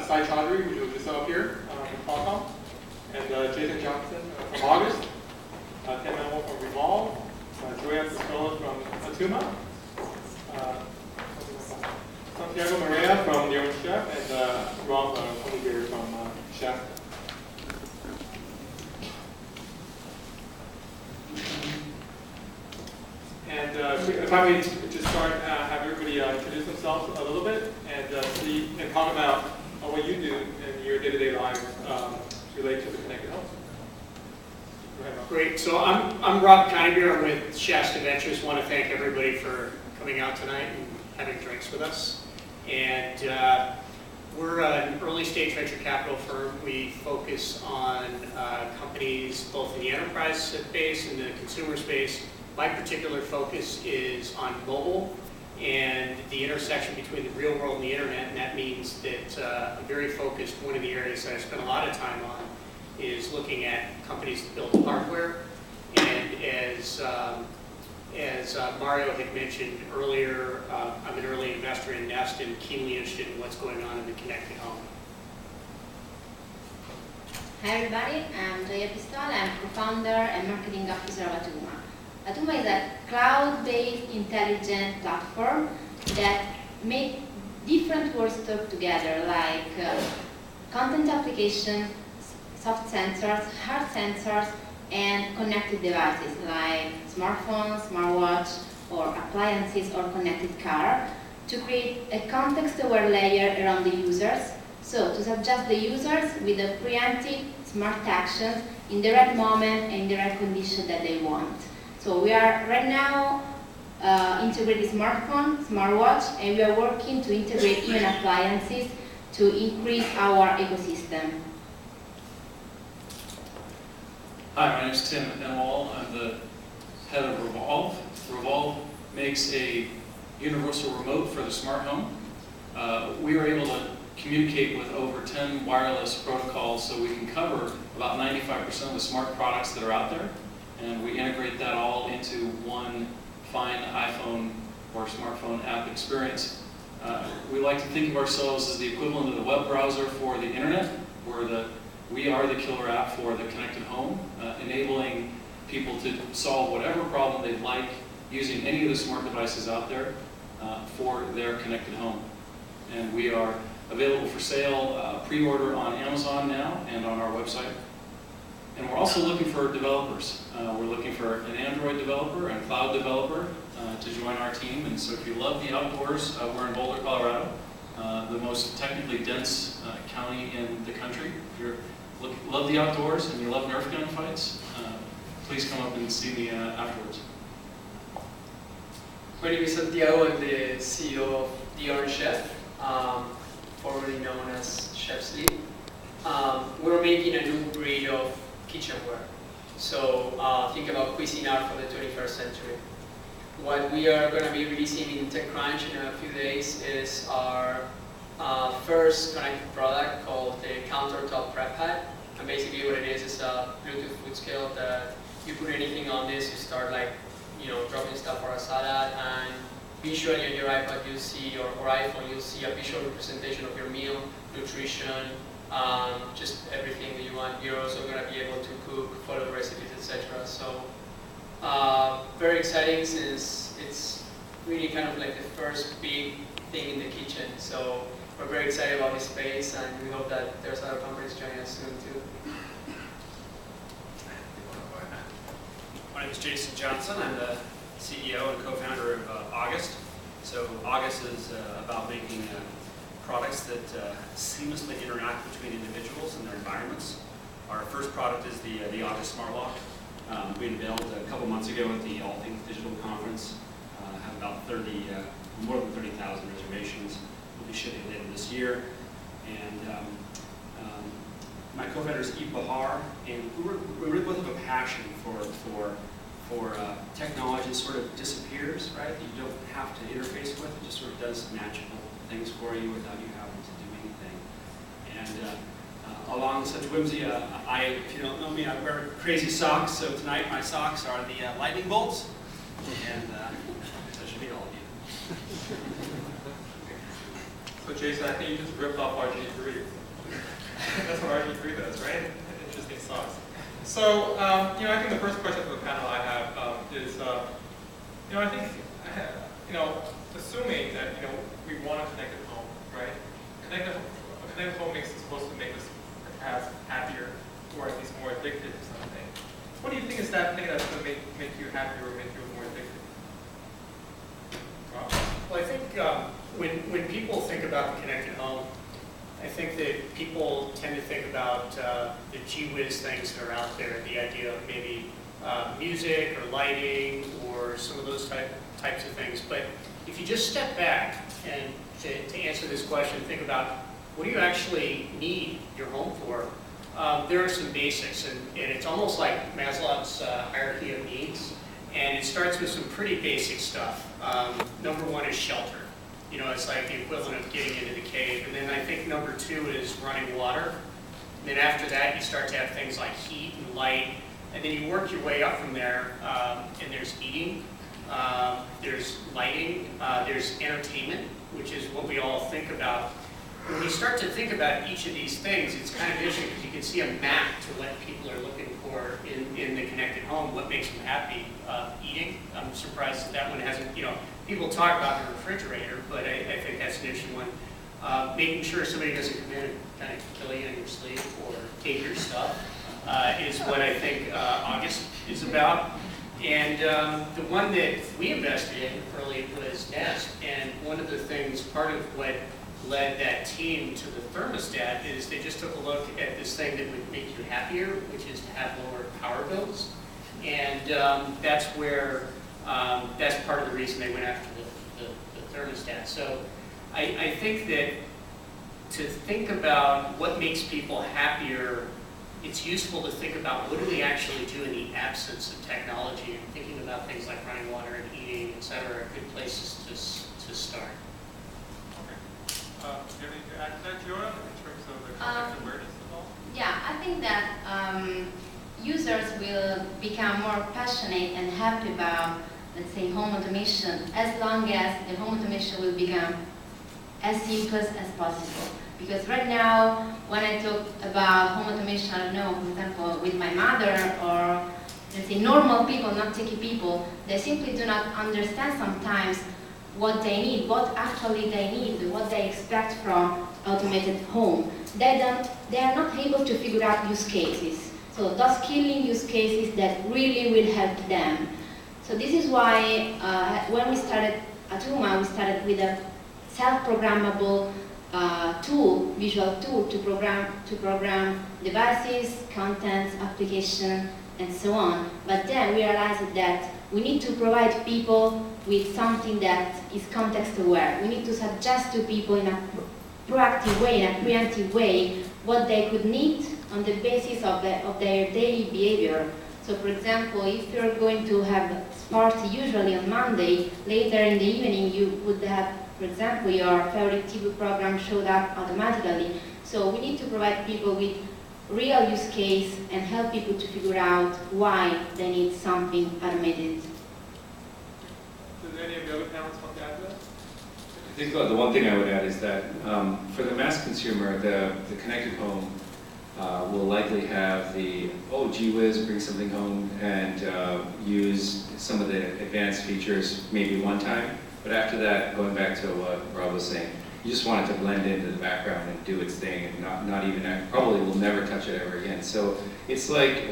Choudhury, which was just up here from Qualcomm, and Jason Johnson from August, Enwall from Revolv, Gioia from Atooma, Santiago Merea from the Orange Chef, and Rob Coneybeer from Shasta. And if I may just start, have everybody introduce themselves a little bit and talk about what you do in your day-to-day lives related to the connected home. Go ahead, Rob. Great. So I'm Rob Coneybeer. I'm with Shasta Ventures. Want to thank everybody for coming out tonight and having drinks with us. And we're an early stage venture capital firm. We focus on companies both in the enterprise space and the consumer space. My particular focus is on mobile and the intersection between the real world and the internet, and that means that I'm very focused. One of the areas that I spend a lot of time on is looking at companies that build hardware. And as Mario had mentioned earlier, I'm an early investor in Nest and keenly interested in what's going on in the connected home. Hi everybody, I'm Gioia Pistola. I'm co-founder and marketing officer of Atooma. Atooma is a cloud-based intelligent platform that makes different worlds talk together, like content application, soft sensors, hard sensors, and connected devices like smartphones, smartwatch, or appliances or connected car to create a context-aware layer around the users. So to suggest the users with a preemptive smart actions in the right moment and in the right condition that they want. So we are right now integrating smartphone, smartwatch, and we are working to integrate even appliances to increase our ecosystem. Hi, my name is Tim Enwall. I'm the head of Revolv. Revolv makes a universal remote for the smart home. We were able to communicate with over 10 wireless protocols, so we can cover about 95% of the smart products that are out there. And we integrate that all into one fine iPhone or smartphone app experience. We like to think of ourselves as the equivalent of the web browser for the internet, where we are the killer app for the connected home, enabling people to solve whatever problem they'd like using any of the smart devices out there for their connected home. And we are available for sale, pre-order on Amazon now and on our website. And we're also looking for developers. We're looking for an Android developer and cloud developer to join our team. And so if you love the outdoors, we're in Boulder, Colorado, the most technically dense county in the country. If you love the outdoors and you love Nerf gun fights, please come up and see me afterwards. My name is Santiago. I'm the CEO of the Orange Chef, formerly known as Chef's Lead. We're making a new breed of kitchenware. So think about cuisine art for the 21st century. What we are going to be releasing in TechCrunch in a few days is our first connected product called the Countertop Prep Pad. And basically what it is a Bluetooth food scale that you put anything on this, you start dropping stuff for a salad, and visually on your iPad you'll see, or iPhone, you'll see a visual representation of your meal, nutrition, just everything that you want. You're also going to be able to cook, follow recipes, etc. So very exciting, since it's really kind of like the first big thing in the kitchen. So we're very excited about this space, and we hope that there's other companies joining us soon too. My name is Jason Johnson. I'm the CEO and co-founder of August. So August is about making products that seamlessly interact between individuals and their environments. Our first product is the August Smart Lock. We unveiled a couple months ago at the All Things Digital Conference. Have about more than 30,000 reservations. We'll be shipping later this year. And my co-founder is Eve Bahar, and we really both have a passion for technology that sort of disappears, right? That you don't have to interface with. It just sort of does magical things for you without you having to do anything. And along with such whimsy, if you don't know me, I wear crazy socks. So tonight my socks are the lightning bolts, and that should be all of you. So Jason, I think you just ripped off RG3. That's what RG3 does, right? Interesting sauce. So, I think the first question for the panel I have is, I think, assuming that, we want a connected home, right? A connected home is supposed to make us perhaps happier, or at least more addicted to something. What do you think is that thing that's going to make you happier or make you more addicted? Rob? Well, I think when people think about the connected home, I think that people tend to think about the gee whiz things that are out there, the idea of maybe music or lighting or some of those types of things. But if you just step back and to answer this question, think about what do you actually need your home for? There are some basics, and it's almost like Maslow's hierarchy of needs, and it starts with some pretty basic stuff. Number one is shelter. It's like the equivalent of getting into the cave. And then I think number two is running water. And then after that, you start to have things like heat and light. And then you work your way up from there, and there's eating, there's lighting, there's entertainment, which is what we all think about. When you start to think about each of these things, it's kind of interesting because you can see a map to what people are looking for in the connected home, what makes them happy. Eating, I'm surprised that one hasn't, people talk about the refrigerator, but I think that's an interesting one. Making sure somebody doesn't come in and kind of kill you in your sleep or take your stuff is what I think August is about. And the one that we invested in early was Nest, and one of the things, part of what led that team to the thermostat is they just took a look at this thing that would make you happier, which is to have lower power bills. And that's where, that's part of the reason they went after the thermostat. So I think that to think about what makes people happier, it's useful to think about what do we actually do in the absence of technology, and thinking about things like running water and eating, et cetera, are good places to start. Do you have anything to add to that, Gioia, in terms of the context awareness at all? Yeah, I think that users will become more passionate and happy about, let's say, home automation, as long as the home automation will become as simple as possible. Because right now, when I talk about home automation, I don't know, for example, with my mother or, let's say, normal people, not techie people, they simply do not understand sometimes what they need, what actually they need, what they expect from automated home. They are not able to figure out use cases. So those killing use cases that really will help them. So this is why when we started Atooma, we started with a self-programmable tool, visual tool to program devices, contents, application, and so on. But then we realized that we need to provide people with something that is context aware. We need to suggest to people in a proactive way, in a preemptive way, what they could need on the basis of their daily behavior. So for example, if you're going to have sports usually on Monday, later in the evening you would have, for example, your favorite TV program showed up automatically. So we need to provide people with real use case and help people to figure out why they need something automated. Does any of the other panelists want to add to that? I think the one thing I would add is that for the mass consumer, the connected home will likely have the, oh, gee whiz, bring something home and use some of the advanced features maybe one time. But after that, going back to what Rob was saying, you just want it to blend into the background and do its thing, and not even probably will never touch it ever again. So it's like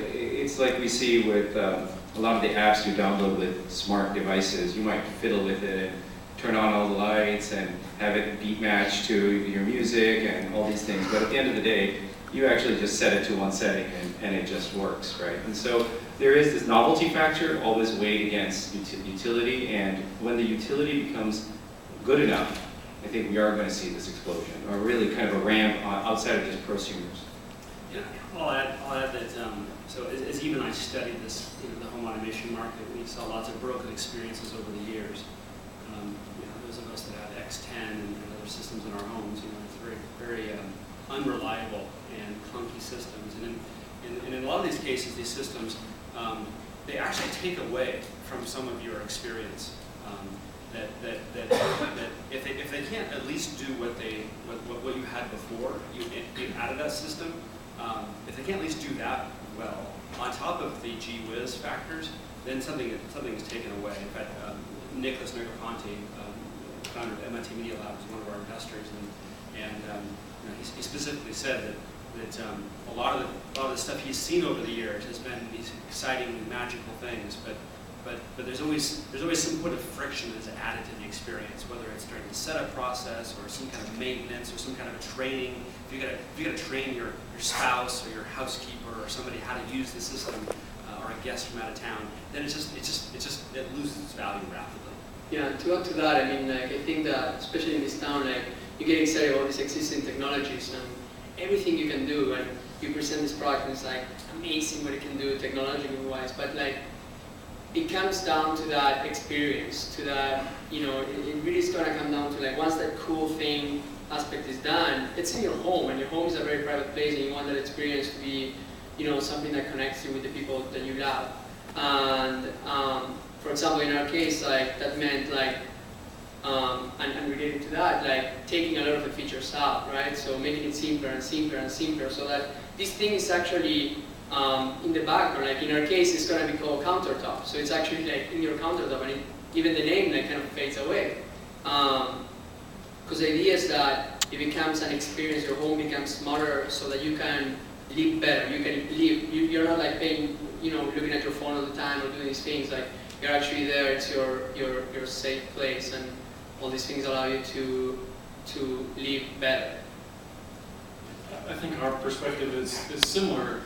we see with a lot of the apps you download with smart devices. You might fiddle with it and turn on all the lights and have it beat match to your music and all these things. But at the end of the day, you actually just set it to one setting and it just works, right? And so there is this novelty factor always weighed against utility, and when the utility becomes good enough, I think we are going to see this explosion, or really kind of a ramp outside of just prosumers. Yeah, I'll add that, so as Eve and I studied this, the home automation market, we saw lots of broken experiences over the years. Those of us that have X10 and other systems in our homes, it's very, very unreliable and clunky systems. And in a lot of these cases, these systems, they actually take away from some of your experience. that if they can't at least do what you had before you added that system, if they can't at least do that well on top of the gee whiz factors, then something is taken away. In fact, Nicholas Negroponte, founder of MIT Media Lab, is one of our investors, and he specifically said that a lot of the stuff he's seen over the years has been these exciting, magical things, but there's always some point of friction that's added to the experience, whether it's during the setup process or some kind of maintenance or some kind of a training. If you got to train your spouse or your housekeeper or somebody how to use the system, or a guest from out of town, then it loses its value rapidly. Yeah, to add to that, I mean, like, I think that especially in this town, like, you get excited about these existing technologies and everything you can do, and you present this product and it's like amazing what it can do technologically wise, but like it comes down to that experience, to that, you know, it really is gonna come down to like once that cool thing aspect is done, it's in your home, and your home is a very private place, and you want that experience to be, you know, something that connects you with the people that you love. And for example, in our case, like that meant like, and related to that, like taking a lot of the features out, right? So making it simpler and simpler and simpler, so that this thing is actually in the background. Like in our case, it's going to be called countertop. So it's actually like in your countertop, and even the name like kind of fades away. Because the idea is that it becomes an experience. Your home becomes smarter, so that you can live better. You can live. You're not like paying, you know, looking at your phone all the time or doing these things. Like you're actually there. It's your safe place, and all these things allow you to live better. I think our perspective is similar.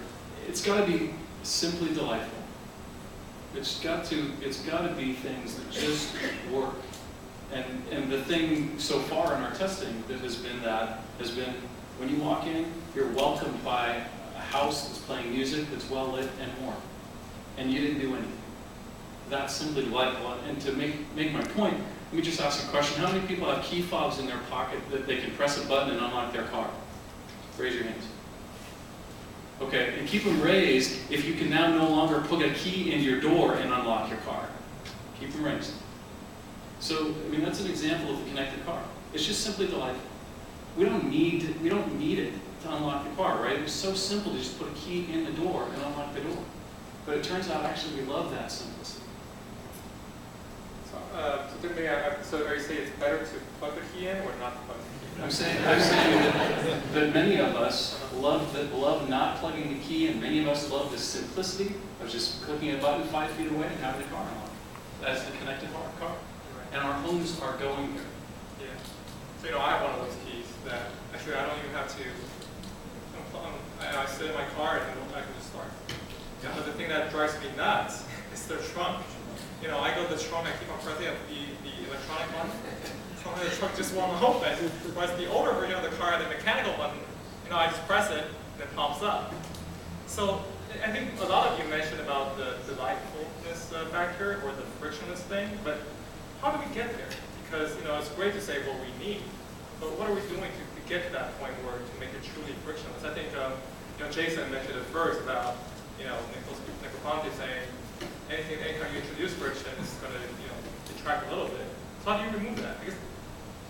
It's got to be simply delightful. It's got to be things that just work. And the thing so far in our testing that has been when you walk in, you're welcomed by a house that's playing music that's well lit and warm, and you didn't do anything. That's simply delightful. And to make my point, let me just ask a question. How many people have key fobs in their pocket that they can press a button and unlock their car? Raise your hands. Okay, and keep them raised if you can now no longer put a key in your door and unlock your car. Keep them raised. So, I mean, that's an example of the connected car. It's just simply delightful. We don't need it to unlock the car, right? It's so simple to just put a key in the door and unlock the door. But it turns out actually we love that simplicity. So are you saying it's better to plug the key in or not to plug the key in? I'm saying that many of us love not plugging the key, and many of us love the simplicity of just clicking a button 5 feet away and having the car unlocked. That's the connected car. And our homes are going there. Yeah. So, you know, I have one of those keys that actually I don't even have to unplug. I sit in my car and I can just start. Yeah. But the thing that drives me nuts is the trunk. You know, I go to the trunk, I keep on pressing the electronic button. Sometimes the trunk just won't open. Whereas the older version of the car, the mechanical button, you know, I just press it and it pops up. So I think a lot of you mentioned about the delightfulness factor or the frictionless thing, but how do we get there? Because, you know, it's great to say what we need, but what are we doing to get to that point where to make it truly frictionless? I think, you know, Jason mentioned it first about, you know, Nicholas Negroponte saying anytime you introduce friction, it's going to, you know, detract a little bit. So how do you remove that? Because,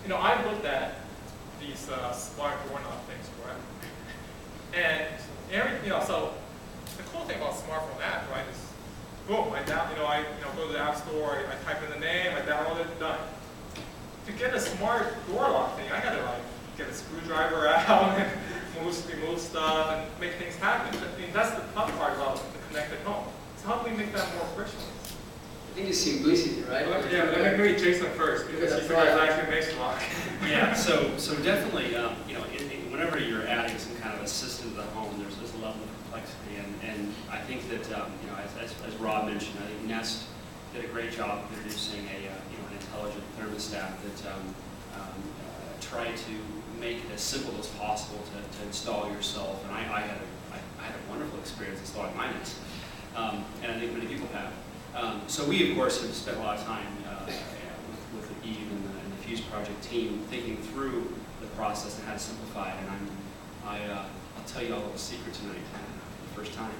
you know, I've looked at these smart doorknob things forever, and you know, so the cool thing about smartphone app, right, is boom, I go to the app store, I type in the name, I download it, done. To get a smart door lock thing, I gotta like get a screwdriver out and remove stuff and make things happen. I mean, that's the tough part about the connected home. So how do we make that more frictionless? I think it's simplicity, right? Yeah, let me meet Jason first, because he's the guy that actually makes the lock. Yeah, so definitely, you know, whenever you're adding some kind of a system to the home, there's this level of complexity, and I think that, you know, as Rob mentioned, I think Nest did a great job of introducing an intelligent thermostat that tried to make it as simple as possible to install yourself, and I had a wonderful experience installing my Nest, and I think many people have. So we, of course, have spent a lot of time with the Eve and the Fuse project team thinking through the process and how to simplify it. And I'll tell you all a little secret tonight for the first time.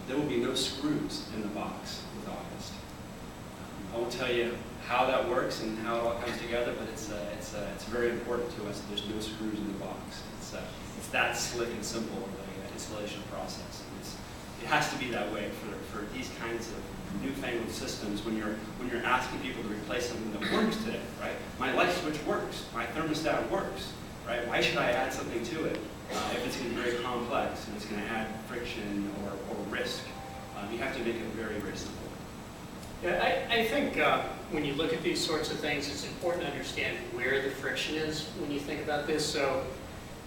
There will be no screws in the box with August. I won't tell you how that works and how it all comes together, but it's very important to us that there's no screws in the box. It's that slick and simple of the installation process. It has to be that way for these kinds of newfangled systems when you're asking people to replace something that works today, right? My light switch works, my thermostat works, right? Why should I add something to it if it's going to be very complex and it's going to add friction or risk? You have to make it very, very simple. Yeah, I think when you look at these sorts of things, it's important to understand where the friction is when you think about this. So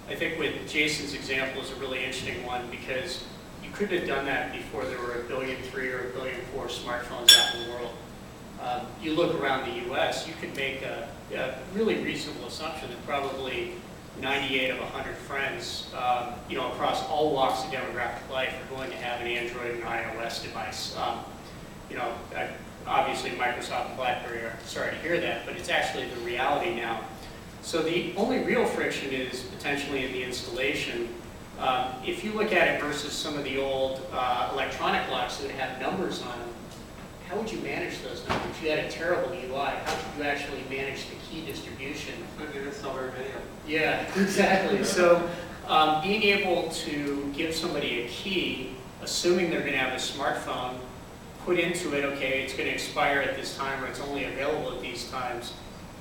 I think with Jason's example is a really interesting one because you couldn't have done that before there were 1.3 billion or 1.4 billion smartphones out in the world. You look around the US, you could make a really reasonable assumption that probably 98 of 100 friends, across all walks of demographic life are going to have an Android and iOS device. Obviously Microsoft and BlackBerry are sorry to hear that, but it's actually the reality now. So the only real friction is potentially in the installation. If you look at it versus some of the old electronic locks that have numbers on them, how would you manage those numbers? If you had a terrible UI, how could you actually manage the key distribution? It's not very many. Yeah, exactly. So being able to give somebody a key, assuming they're going to have a smartphone, put into it, okay, it's going to expire at this time or it's only available at these times,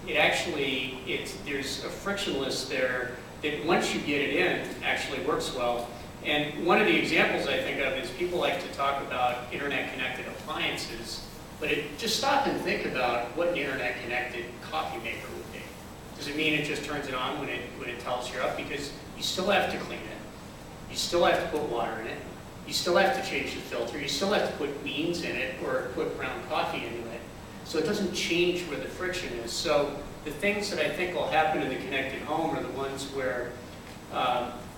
there's a frictionless there that once you get it in, actually works well. And one of the examples I think of is people like to talk about internet-connected appliances, but just stop and think about what an internet-connected coffee maker would be. Does it mean it just turns it on when it tells you up? Because you still have to clean it. You still have to put water in it. You still have to change the filter. You still have to put beans in it or put ground coffee into it. So it doesn't change where the friction is. So the things that I think will happen in the connected home are the ones where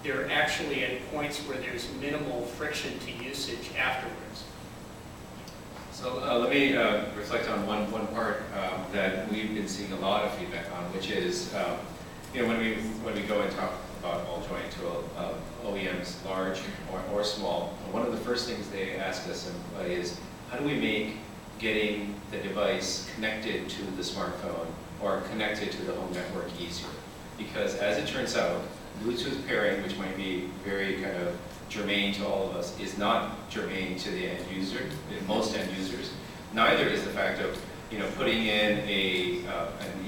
they're actually at points where there's minimal friction to usage afterwards. So let me reflect on one part that we've been seeing a lot of feedback on, which is when we go and talk about ball joint to OEMs, large or small, one of the first things they ask us is how do we make getting the device connected to the smartphone or connected to the home network easier? Because as it turns out, Bluetooth pairing, which might be very kind of germane to all of us, is not germane to the end user, most end users. Neither is the fact of putting in a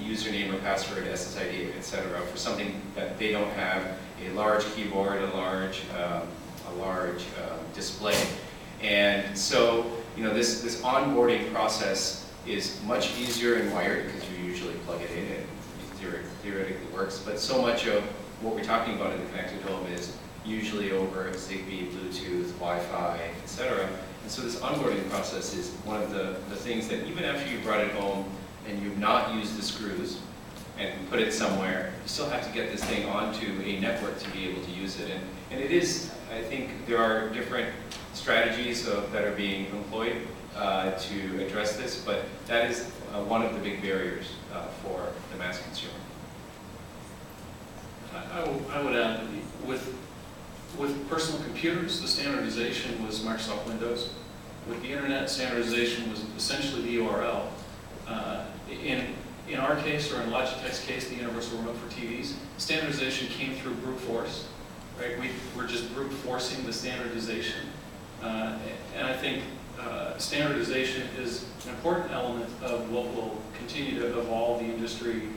username or password, SSID, etc., for something that they don't have, a large keyboard, a large display. And so this onboarding process is much easier in wired because you usually plug it in and it theoretically works. But so much of what we're talking about in the connected home is usually over Zigbee, Bluetooth, Wi-Fi, etc. And so this onboarding process is one of the things that even after you brought it home and you've not used the screws and put it somewhere, you still have to get this thing onto a network to be able to use it. And it is, I think there are different strategies that are being employed to address this, but that is one of the big barriers for the mass consumer. I would add that with personal computers, the standardization was Microsoft Windows. With the internet, standardization was essentially the URL. In our case, or in Logitech's case, the universal remote for TVs, standardization came through brute force. Right? We're just brute forcing the standardization. And I think standardization is an important element of what will continue to evolve the industry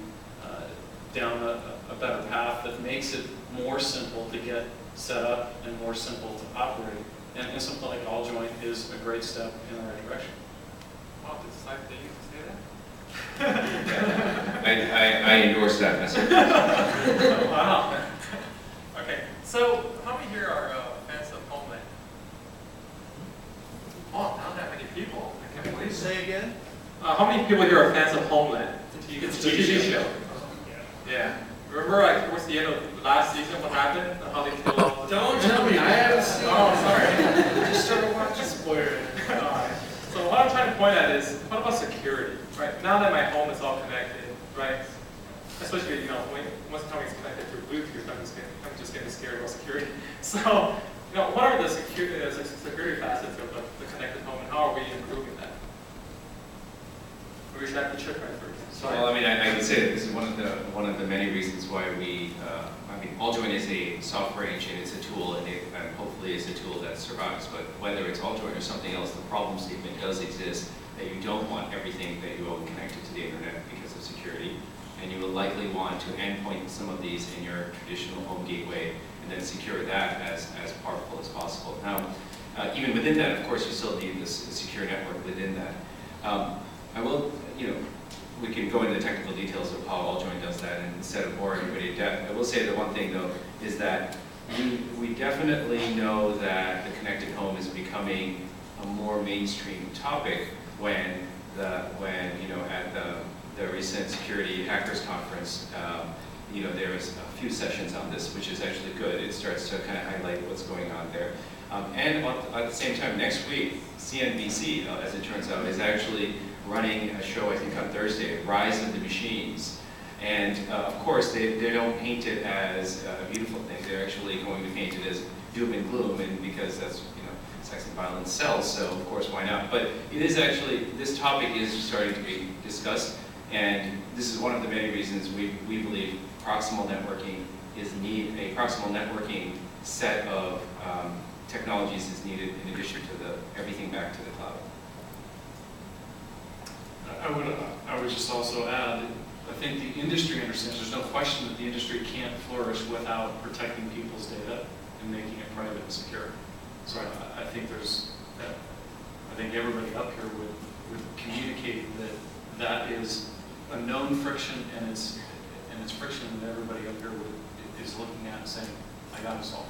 down a better path that makes it more simple to get set up and more simple to operate. And something like ball joint is a great step in the right direction. Wow, did Skype they used to say that? I endorse that message. Wow. Okay, so how many here are fans of Homeland? Oh, not that many people. Please say again. How many people here are fans of Homeland? It's a TV show. Yeah. Remember, like, towards the end of last season, what happened? And how they killed all the... Don't tell me, I haven't seen it. Oh, sorry. I just started watching. Spoiler. So what I'm trying to point at is, what about security, right? Now that my home is all connected, right? Especially, once something's connected through Bluetooth, I'm just getting scared about security. So, what are the security facets of the connected home, and how are we improving that? Or we should have to check right first. Sorry. Well, I mean, I would say that this is one of the many reasons why AllJoin is a software engine, it's a tool, and hopefully it's a tool that survives. But whether it's AllJoin or something else, the problem statement does exist that you don't want everything that you own connected to the internet because of security, and you will likely want to endpoint some of these in your traditional home gateway and then secure that as powerful as possible. Now, even within that, of course, you still need this secure network within that. I will, we can go into the technical details of how AllJoin does that, and instead of boring everybody to death, I will say the one thing though is that we definitely know that the connected home is becoming a more mainstream topic when at the recent security hackers conference, there was a few sessions on this, which is actually good. It starts to kind of highlight what's going on there. And at the same time, next week, CNBC, as it turns out, is actually running a show, I think on Thursday, Rise of the Machines. And of course, they don't paint it as a beautiful thing. They're actually going to paint it as doom and gloom, and because that's, sex and violence sells, so of course, why not? But it is actually, this topic is starting to be discussed, and this is one of the many reasons we believe proximal networking a proximal networking set of technologies is needed in addition to everything back to the cloud. I would just also add, I think the industry understands, there's no question that the industry can't flourish without protecting people's data and making it private and secure. So I think everybody up here would communicate that is a known friction, and it's friction that everybody up here is looking at and saying, I gotta solve.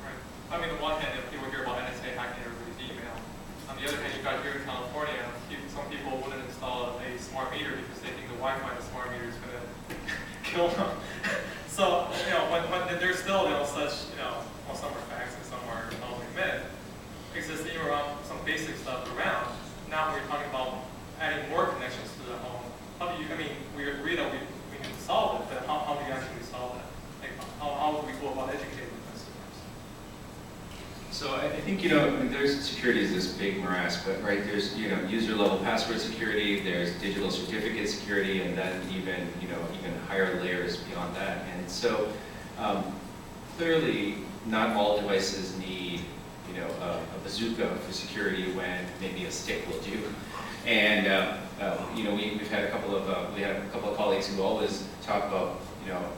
Right. I mean, on the one hand, if people hear about NSA hacking everybody's email, on the other hand, you got here in California, some people wouldn't install a smart meter because they think the Wi-Fi in the smart meter is going to kill them. So, when there's still, such, well, some are facts and some are totally myth, existing around some basic stuff around. Now we're talking about adding more connections to the home. How do you, we agree that we need to solve it, but how do you actually solve that? Like, how do we go about educating consumers? So I think, there's security is this big morass, but right, there's, user level password security, there's digital certificate security, and then even higher layers beyond that. And so clearly not all devices need, a bazooka for security when maybe a stick will do. And we've had a couple of colleagues who always talk about,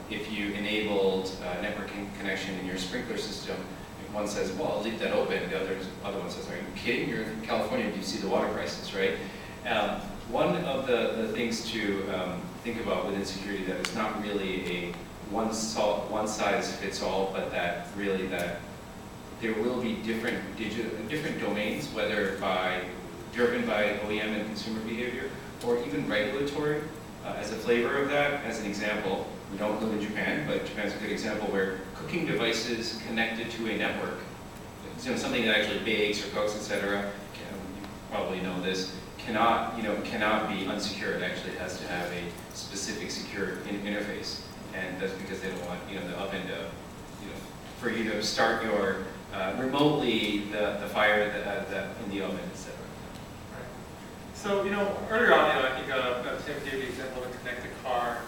if you enabled networking connection in your sprinkler system, one says, well, I'll leave that open. The other one says, are you kidding? You're in California, you see the water prices, right? One of the things to think about within security that is not really a one size fits all, but that there will be different domains, whether driven by OEM and consumer behavior, or even regulatory as a flavor of that. As an example, we don't live in Japan, but Japan's a good example where cooking devices connected to a network, something that actually bakes or cooks, etc., you probably know this, cannot be unsecured. It actually has to have a specific secure interface, and that's because they don't want the oven to for you to start your remotely the fire in the oven, etc. Right. So earlier on, I think Tim gave the example of a connected car,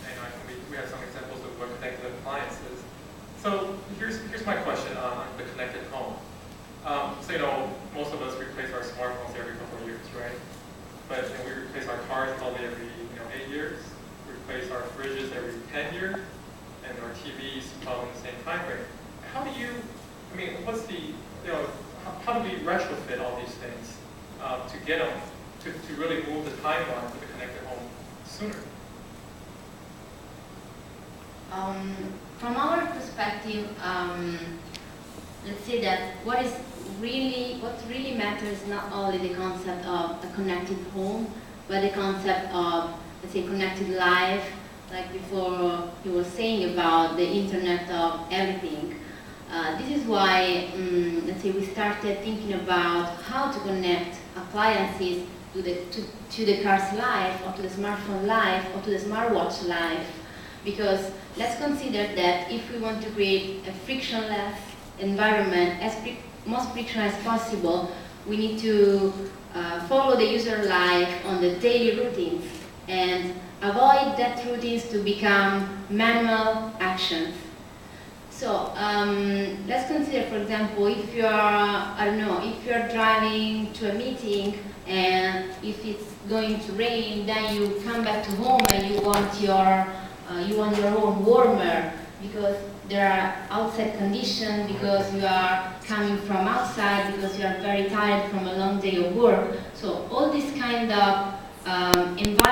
and I think we have some examples of what connected appliances. So here's my question on the connected home. So most of us replace our smartphones every couple of years, right? But we replace our cars probably every 8 years. We replace our fridges every 10 years, and our TVs probably in the same time frame. How do you? What's the how do we retrofit all these things to get them to really move the timeline for the connected home sooner? From our perspective, let's say that what really matters is not only the concept of a connected home, but the concept of, let's say, connected life, like before you were saying about the Internet of everything. This is why, let's say, we started thinking about how to connect appliances to the car's life, or to the smartphone life, or to the smartwatch life. Because let's consider that if we want to create a frictionless environment, most frictionless as possible, we need to follow the user life on the daily routines and avoid that routines to become manual actions. So let's consider, for example, if you are, I don't know, if you are driving to a meeting and if it's going to rain, then you come back to home and you want your home warmer because there are outside conditions, because you are coming from outside, because you are very tired from a long day of work. So all this kind of environment